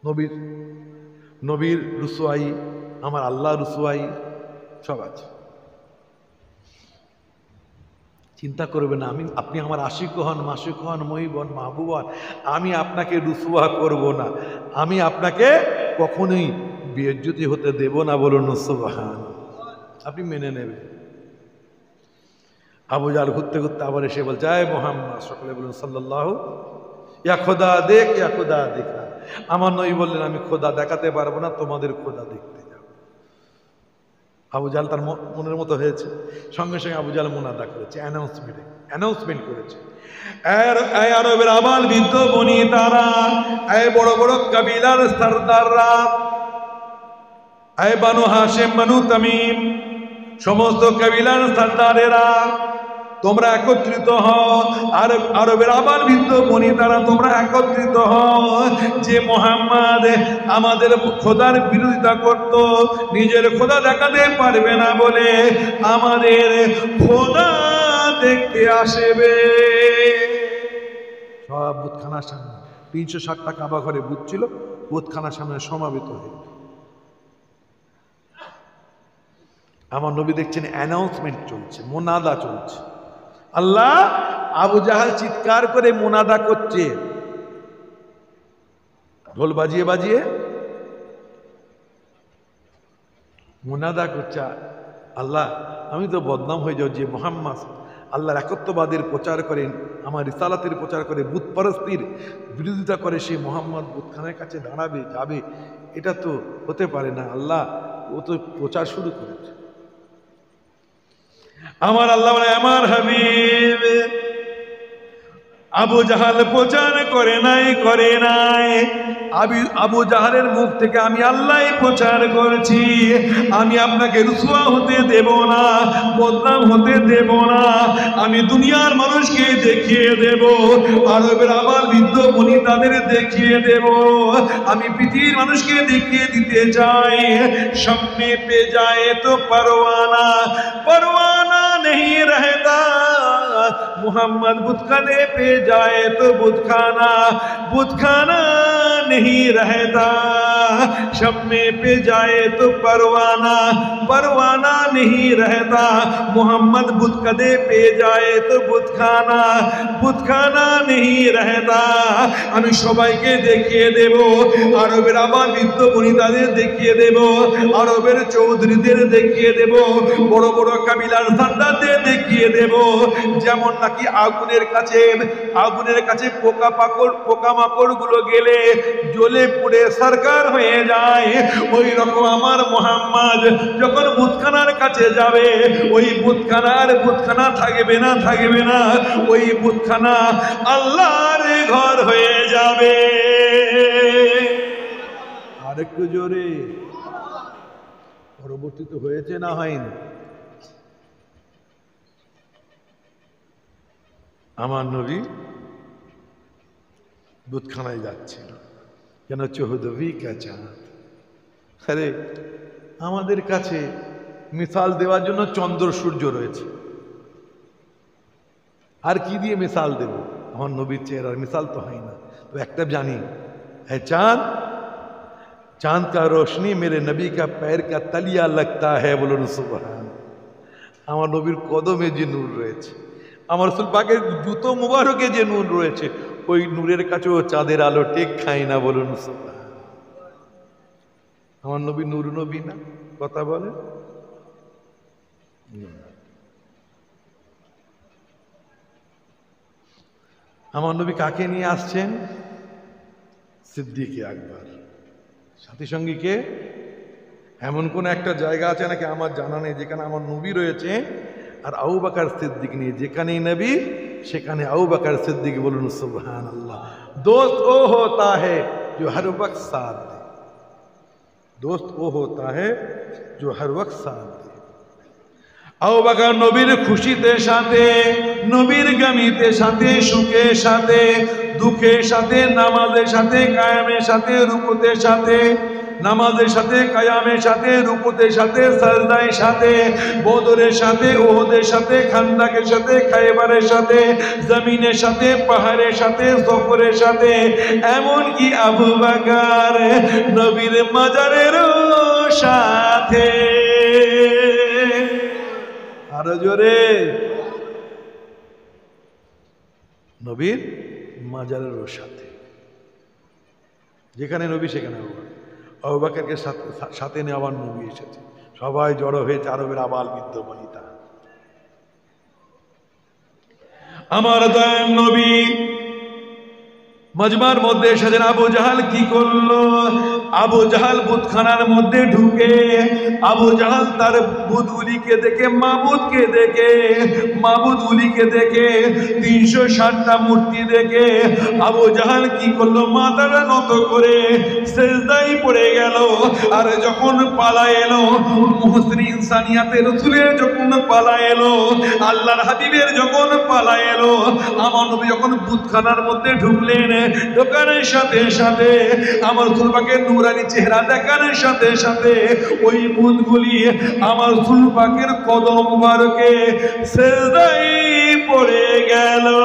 নবীর নবীর রুসওয়াই, আমার আল্লাহ রুসওয়াই সব আছে। চিন্তা করবেন না, আপনি আমার আশিক হন, মাসিক হন, মহিব হন, মাহবুব হন, আমি আপনাকে রুসওয়া করব না, আমি আপনাকে কখনোই বেইজ্জতি হতে দেব না। বলুন সুবহান। আপনি মেনে নেবেন। আবু জাহল ঘুরতে ঘুরতে আবার এসে বলছে, আয় মুহাম্মদ, সকলে বলুন সাল্লাল্লাহু, ইয়া খোদা দেখ, ইয়া খোদা দেখা। আমার নবী বললেন, আমি খোদা দেখাতে পারবো না, তোমাদের খোদা দেখতে যাও। আবু জাহল তার মনের মতো হয়েছে, সঙ্গে সঙ্গে আবু জাহল মুনাদা করেছে, অ্যানাউন্সমেন্ট করেছে, আরবের আবাল বৃদ্ধ বনি তারা, বড় বড় কাবিলার সরদাররা, বানু হাশেম, বানু তামিম, সমস্ত কাবিলার সরদারেরা, তোমরা একত্রিত হও। আর আরবের আবার বৃদ্ধ বনি তারা, তোমরা একত্রিত হও। যে মুহাম্মদ আমাদের খোদার বিরোধিতা করত, নিজের খোদা দেখাতে পারবে না বলে আমাদের খোদা দেখতে আসবে। সব বুতখানার সামনে 360টা কাবা ঘরে বুত ছিল, বুতখানার সামনে সমাবেত হয়ে আমার নবী দেখছেন অ্যানাউন্সমেন্ট চলছে, মোনাদা চলছে। আল্লাহ আবু জাহাল চিৎকার করে মোনাদা করছে, ঢোল বাজিয়ে বাজিয়ে মোনাদা করছে, আল্লাহ আমি তো বদনাম হয়ে যাও, যে মুহাম্মদ আল্লাহর একত্ববাদের প্রচার করেন, আমার রিসালাতের প্রচার করে, বুতপরস্তির বিরোধিতা করে, সে মুহাম্মদ বুতখানের কাছে দাঁড়াবে, যাবে, এটা তো হতে পারে না। আল্লাহ ও তো প্রচার শুরু করেছে। আমার আল্লাহ বলে, আমার হাবিব আবু জাহাল প্রচার করে নাই, আবু জাহালের মুখ থেকে আমি আল্লাহ প্রচার করছি। আমি আপনাকে রুসওয়া হতে দেব না, বদনাম হতে দেব না। আমি দুনিয়ার মানুষকে দেখিয়ে দেব, আরবের আবার বৃদ্ধ বনি তাদের দেখিয়ে দেব, আমি পৃথিবীর মানুষকে দেখিয়ে দিতে চাই। সামনে পে যায় তো পরওয়ানা, পরওয়ানা नहीं रहता, मुहम्मद बुतखाने पे जाए तो बुतखाना, बुतखाना नहीं रहता, शम्मे पे जाए तो परवाना, परवाना नहीं रहता, मुहम्मद बुतखाने पे जाए तो बुतखाना, बुतखाना नहीं रहता। আমি সবাইকে দেখিয়ে দেব, আরবের আবার বৃদ্ধ বনিতাদের দেখিয়ে দেব, আরবের চৌধুরীদের দেখিয়ে দেব, বড় বড় কাবিলার সরদারদের দেখিয়ে দেব। যেমন নাকি আগুনের কাছে পোকামাকড় গুলো গেলে জ্বলে পুড়ে সরকার হয়ে যায়, ওই রকম আমার মুহাম্মদ যখন বুতখানার কাছে যাবে, ওই বুতখানা থাকবে না, ওই বুতখানা আল্লাহর ঘর হয়ে যাবে। আরেকটু জোরে, পরবর্তীত হয়েছে না হয়নি? আমার নবী বুতখানায় যাচ্ছিল, কেন? চৌহদবি কা চাঁদ। আরে আমাদের কাছে মিসাল দেওয়ার জন্য চন্দ্র সূর্য রয়েছে, আর কি দিয়ে মিসাল দেব? আমার নবীর চেহারার মিসাল তো হয় না। তো একটা জানি, হ্যাঁ চাঁদ, चांद का रोशनी मेरे नबी का पैर का तलिया लगता है। বলুন সুবহান। আমার নবীর কদমে যে নূর রয়েছে, আমার রাসূল পাকের জুতো মুবারকে যে নূর রয়েছে, ওই নূরের কাছেও চাঁদের আলো টেক খায় না। বলুন সুবহান। আমার নবী নূর নবী না? কথা বলে। আমার নবী কাকে নিয়ে আসছেন? সিদ্দিকে আকবর, সাথী সঙ্গীকে। এমন কোন একটা জায়গা আছে নাকি আমার জানা নেই যেখানে আমার নবী রয়েছে আর আবু বকর সিদ্দিক নিয়ে, যেখানেই নবী সেখানে আবু বকর সিদ্দিক। বলুন সুবহানাল্লাহ। दोस्त वो होता है जो हर वक्त साथ दे, दोस्त वो होता है जो हर वक्त साथ दे। আবু বকর নবীর খুশিতে সাথে, নবীর গামিতে সাথে, সুখের সাথে, দুঃখের সাথে, নামাজের সাথে, কায়ামের সাথে, রুকুতের সাথে, নামাজের সাথে, কায়ামের সাথে, রুকুতের সাথে, সাজদার সাথে, বদরের সাথে, ওহদের সাথে, খান্দাকের সাথে, খায়বারের সাথে, জমিনের সাথে, পাহাড়ের সাথে, সফরের সাথে, এমনকি আবু বকর নবীর মাজারেরও সাথে। আরো জোরে, নবীর মাজারেরও সাথে। যেখানে নবী সেখানে আবু বকরকে সাথে নিয়ে আবার নবী এসেছে। সবাই জড়ো হয়েছে, আরবের আবাল বৃদ্ধ বনিতা। আমার দয়াল নবী মজমার মধ্যে এসেছেন। আবু জাহাল কি করলো? আবু জাহাল বুতখানার মধ্যে ঢুকে, আবু জাহাল তার বুতগুলিকে দেখে, মাবুদকে দেখে, মাবুদগুলিকে দেখে, 360টা মূর্তি দেখে আবু জাহাল কি করলো? মাথাটা নত করে সেজদায় পড়ে গেল। আর যখন পালা এলো, মুহসিন ইনসানিয়াতের রাসূলের যখন পালা এলো, আল্লাহর হাবিবের যখন পালা এলো, আমার নবী যখন বুতখানার মধ্যে ঢুকলেন, ঢোকানোর সাথে সাথে আমার রাসূল পাকের নূরানি চেহারা দেখানোর সাথে সাথে ওই বুতগুলি আমার রাসূল পাকের কদম মুবারকে সেজদায় পড়ে গেল।